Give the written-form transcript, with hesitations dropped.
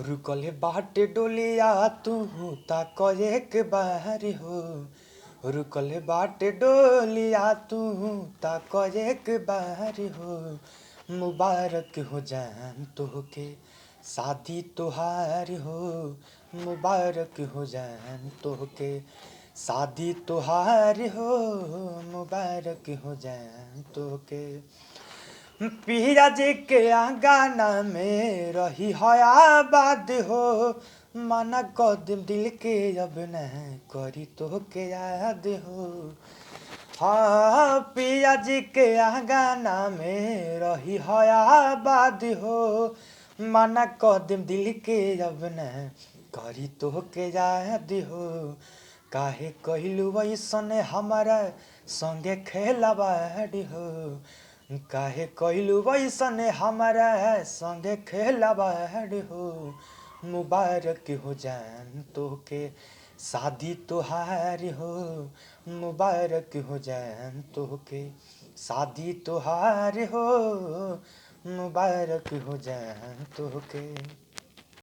रुकल बाटे डोलिया तू ताक एक बार हो। रुकल बाटे डोलिया तू ताक एक बार हो। मुबारक हो जान तोहके शादी तोहार हो। मुबारक हो जान तोहके शादी तोहार हो। मुबारक हो जान तोहके पिया जी के आंगना में रही है आबाद हो। मना कदम दिल के अब न करी तो के याद हो। हाँ पिया जी के आंगना में रही है आबाद हो। मना कदम दिल के अब न करी तो के याद हो। काहे कहलू वैसन हमारा संगे खेलवाड़ी हो। काहे कहलू वैसन हमारा संगे खेलवाड़ हो। मुबारक हो जान तोहके शादी तोहार हो। मुबारक हो जान तोहके शादी तोहार हो। मुबारक हो जान तोहके।